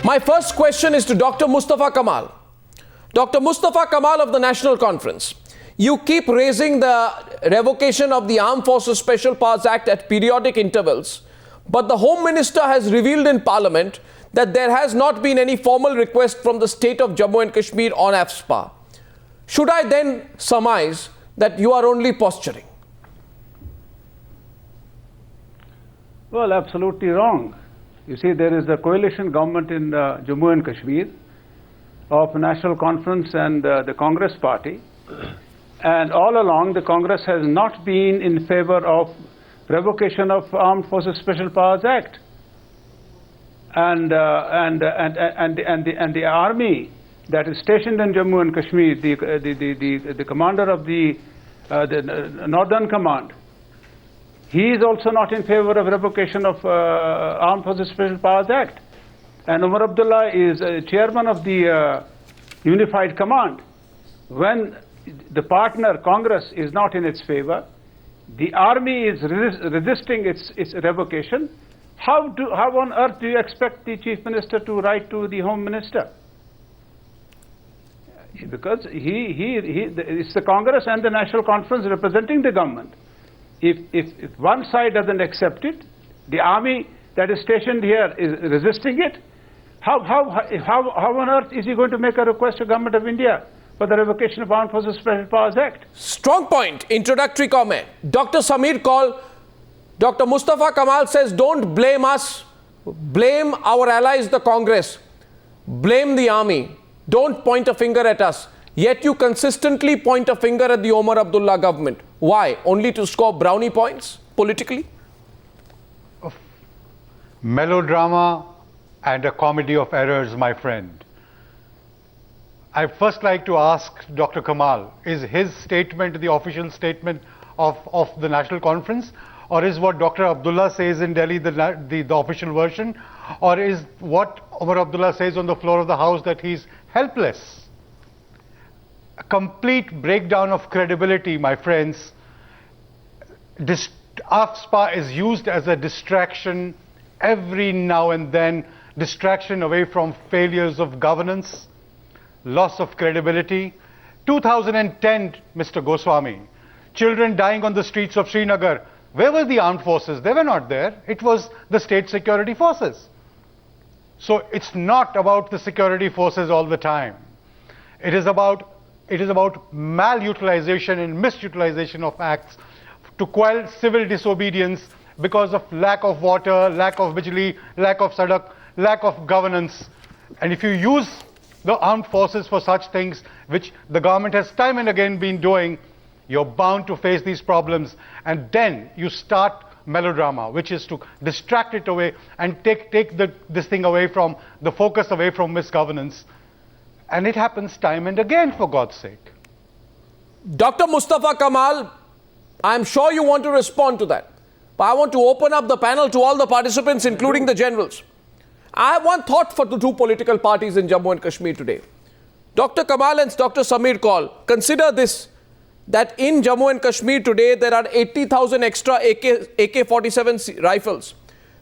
My first question is to Dr. Mustafa Kamal. Dr. Mustafa Kamal of the National Conference. You keep raising the revocation of the Armed Forces Special Powers Act at periodic intervals, but the Home Minister has revealed in Parliament that there has not been any formal request from the state of Jammu and Kashmir on AFSPA. Should I then surmise that you are only posturing? Well, absolutely wrong. You see, there is a coalition government in Jammu and Kashmir of National Conference and the Congress Party. And all along, the Congress has not been in favor of revocation of Armed Forces Special Powers Act. And the army that is stationed in Jammu and Kashmir, the commander of the Northern Command, he is also not in favor of revocation of Armed Forces Special Powers Act. And Umar Abdullah is chairman of the Unified Command. When the partner Congress is not in its favor, the army is resisting its revocation. How on earth do you expect the Chief Minister to write to the Home Minister? Because it's the Congress and the National Conference representing the government. If one side doesn't accept it, the army that is stationed here is resisting it, how on earth is he going to make a request to Government of India for the revocation of Armed Forces Special Powers Act? Strong point. Introductory comment. Dr. Samir Kaul, Dr. Mustafa Kamal says, don't blame us, blame our allies, the Congress, blame the army, don't point a finger at us. Yet you consistently point a finger at the Omar Abdullah government. Why? Only to score brownie points politically? Melodrama and a comedy of errors, my friend. I'd first like to ask Dr. Kamal, is his statement the official statement of the National Conference? Or is what Dr. Abdullah says in Delhi the official version? Or is what Omar Abdullah says on the floor of the House that he's helpless? A complete breakdown of credibility, my friends. AFSPA is used as a distraction every now and then, distraction away from failures of governance, loss of credibility. 2010, Mr. Goswami, children dying on the streets of Srinagar. Where were the armed forces? They were not there. It was the state security forces. So it's not about the security forces all the time. It is about malutilization and misutilization of acts to quell civil disobedience because of lack of water, lack of bijli, lack of sadak, lack of governance. And if you use the armed forces for such things, which the government has time and again been doing, you're bound to face these problems. And then you start melodrama, which is to distract it away and take this thing away from, the focus away from misgovernance. And it happens time and again, for God's sake. Dr. Mustafa Kamal, I'm sure you want to respond to that. But I want to open up the panel to all the participants, including the generals. I have one thought for the two political parties in Jammu and Kashmir today. Dr. Kamal and Dr. Samir Kaul, consider this, that in Jammu and Kashmir today, there are 80,000 extra AK-47 rifles.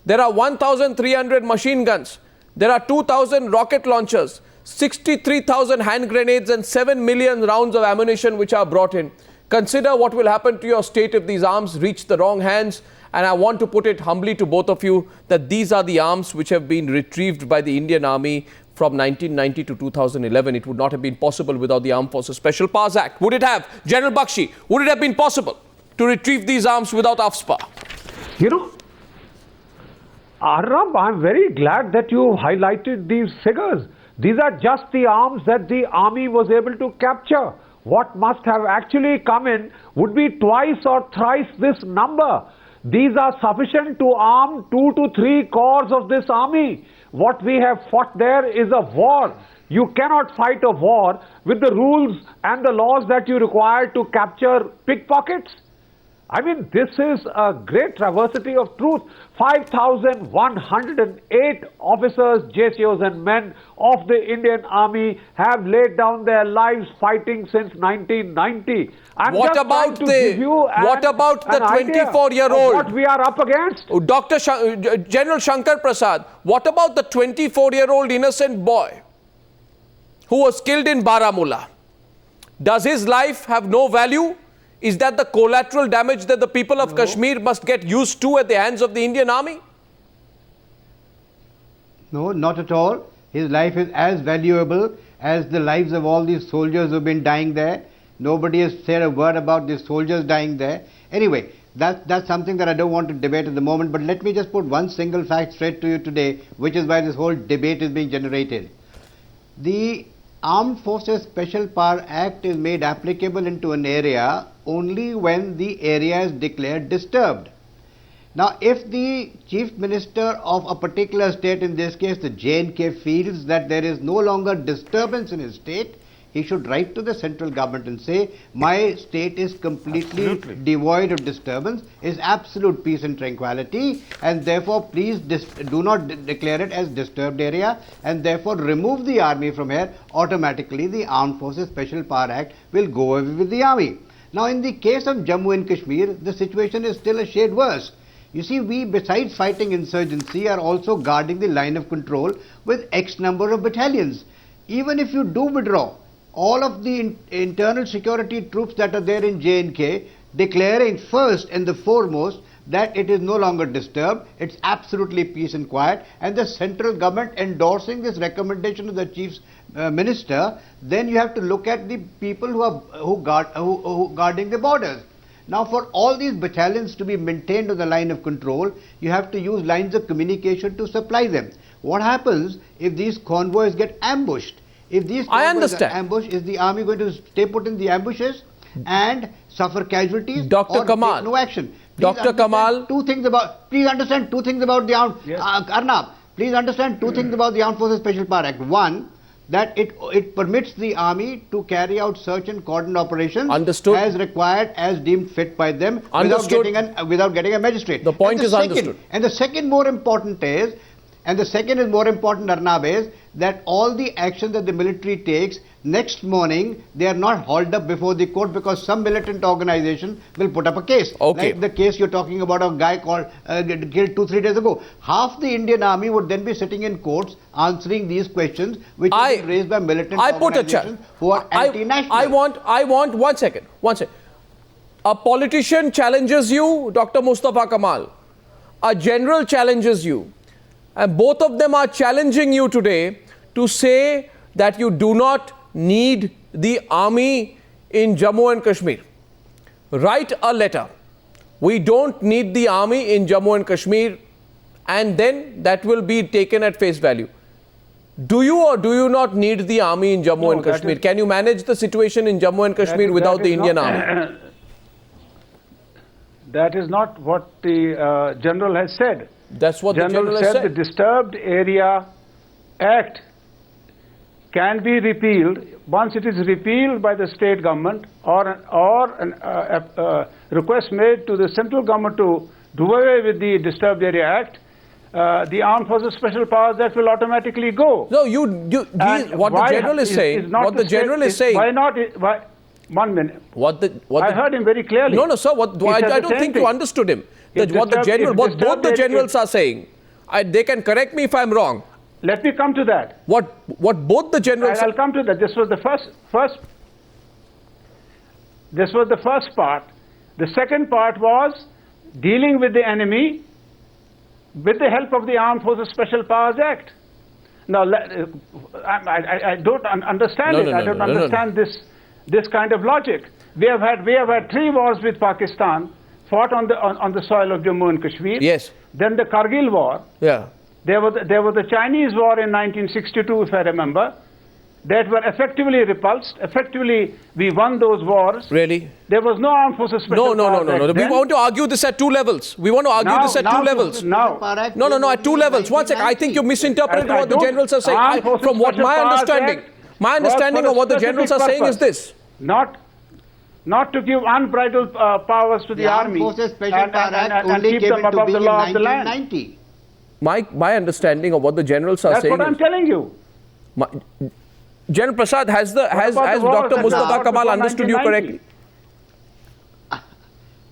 There are 1,300 machine guns. There are 2,000 rocket launchers, 63,000 hand grenades and 7 million rounds of ammunition which are brought in. Consider what will happen to your state if these arms reach the wrong hands. And I want to put it humbly to both of you that these are the arms which have been retrieved by the Indian Army from 1990 to 2011. It would not have been possible without the Armed Forces Special Powers Act. Would it have? General Bakshi, would it have been possible to retrieve these arms without AFSPA? You know, Arnab, I'm very glad that you highlighted these figures. These are just the arms that the army was able to capture. What must have actually come in would be twice or thrice this number. These are sufficient to arm 2 to 3 corps of this army. What we have fought there is a war. You cannot fight a war with the rules and the laws that you require to capture pickpockets. I mean, this is a great travesty of truth. 5,108 officers, JCOs and men of the Indian Army have laid down their lives fighting since 1990. What about the 24-year-old? What we are up against? General Shankar Prasad, what about the 24-year-old innocent boy who was killed in Baramulla? Does his life have no value? Is that the collateral damage that the people of Kashmir must get used to at the hands of the Indian Army? No, not at all. His life is as valuable as the lives of all these soldiers who have been dying there. Nobody has said a word about these soldiers dying there. Anyway, that's something that I don't want to debate at the moment, but let me just put one single fact straight to you today, which is why this whole debate is being generated. The Armed Forces Special Power Act is made applicable into an area only when the area is declared disturbed. Now, if the Chief Minister of a particular state, in this case the J&K, feels that there is no longer disturbance in his state, he should write to the central government and say, my state is completely devoid of disturbance, is absolute peace and tranquility, and therefore please do not declare it as disturbed area, and therefore remove the army from here. Automatically the Armed Forces Special Power Act will go away with the army. Now, in the case of Jammu and Kashmir, the situation is still a shade worse. You see, we, besides fighting insurgency, are also guarding the line of control with X number of battalions. Even if you do withdraw, all of the internal security troops that are there in J&K, declaring first and the foremost that it is no longer disturbed, it's absolutely peace and quiet, and the central government endorsing this recommendation of the Chief Minister, then you have to look at the people who are guarding the borders. Now, for all these battalions to be maintained on the line of control, you have to use lines of communication to supply them. What happens if these convoys get ambushed? If these convoys are ambushed, is the army going to stay put in the ambushes and suffer casualties Dr. or Kamal, take no action? Dr. Kamal, please understand two things about the Arnab, please understand two things about the Armed Forces Special Power Act. One, that it permits the army to carry out search and cordon operations as required, as deemed fit by them, without getting a magistrate. The point is understood. And the second more important is, Arnab, is that all the action that the military takes, next morning they are not hauled up before the court because some militant organization will put up a case. Like the case you're talking about of a guy called killed 2-3 days ago. Half the Indian army would then be sitting in courts answering these questions which have been raised by militant organizations who are anti-national. I want one second. A politician challenges you, Dr. Mustafa Kamal. A general challenges you. And both of them are challenging you today to say that you do not need the army in Jammu and Kashmir. Write a letter. We don't need the army in Jammu and Kashmir, and then that will be taken at face value. Do you or do you not need the army in Jammu and Kashmir? Can you manage the situation in Jammu and Kashmir without the Indian army? That is not what the general has said. That's what the general has said. The Disturbed Area Act can be repealed once it is repealed by the state government or a request made to the central government to do away with the Disturbed Area Act. The Armed Forces Special Powers Act will automatically go. No, what the general is saying. What the general is saying. Why not? 1 minute. I heard him very clearly. No, sir. I don't think you understood him. What both the generals are saying, they can correct me if I'm wrong. Let me come to that. What both the generals. I'll come to that. This was the first. This was the first part. The second part was dealing with the enemy with the help of the Armed Forces Special Powers Act. Now, I don't understand it. I don't understand this kind of logic. We have had 3 wars with Pakistan, fought on the soil of Jammu and Kashmir. Yes. Then the Kargil war. Yeah. There was the Chinese war in 1962, if I remember, that were effectively repulsed. Effectively, we won those wars. Really? There was no Armed Forces Special Powers Act. We want to argue this at 2 levels. We want to argue this at 2 levels. No, at 2 levels. One second. I think you misinterpreted what the generals are saying. From what my understanding of what the generals are saying is this. Not not to give unbridled powers to the Armed army Forces Special Power Act and only keep came them into above being the in law of the land. 1990. My understanding of what the generals are That's saying what I'm is, telling you. General Prasad, has about the wars Dr. that Mustafa were Kamal before understood you 1990? correctly?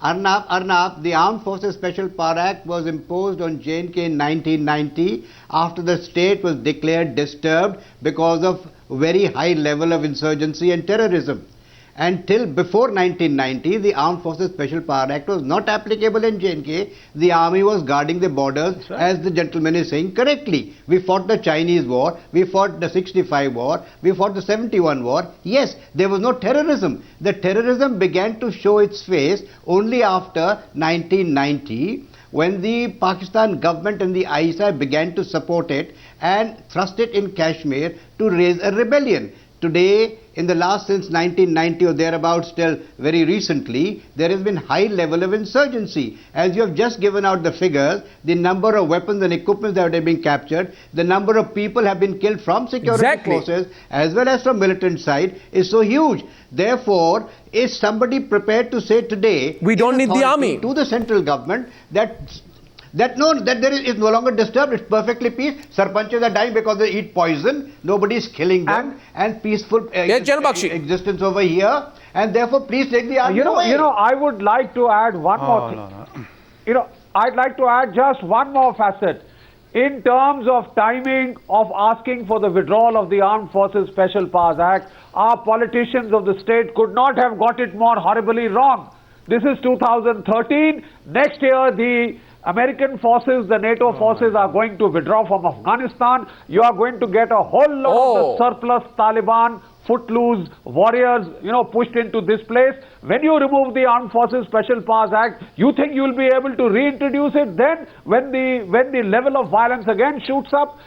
Arnab, the Armed Forces Special Power Act was imposed on J&K in 1990 after the state was declared disturbed because of very high level of insurgency and terrorism. Until before 1990, the Armed Forces Special Power Act was not applicable in J&K. The army was guarding the borders, as the gentleman is saying correctly. We fought the Chinese war, we fought the 65 war, we fought the 71 war. Yes, there was no terrorism. The terrorism began to show its face only after 1990, when the Pakistan government and the ISI began to support it and thrust it in Kashmir to raise a rebellion. Today, in the last since 1990 or thereabouts till very recently, there has been high level of insurgency. As you have just given out the figures, the number of weapons and equipment that have been captured, the number of people have been killed from security forces as well as from militant side is so huge. Therefore, is somebody prepared to say today, we don't need the army, to the central government that there is no longer disturbed, it's perfectly peace. Sarpanches are dying because they eat poison, nobody is killing them, and peaceful existence over here, and therefore please take the army away. I would like to add one more thing. I'd like to add just one more facet. In terms of timing of asking for the withdrawal of the Armed Forces Special Powers Act, our politicians of the state could not have got it more horribly wrong. This is 2013. Next year, the American forces, the NATO forces are going to withdraw from Afghanistan. You are going to get a whole lot of the surplus Taliban, footloose warriors, pushed into this place. When you remove the Armed Forces Special Powers Act, you think you will be able to reintroduce it then when the level of violence again shoots up?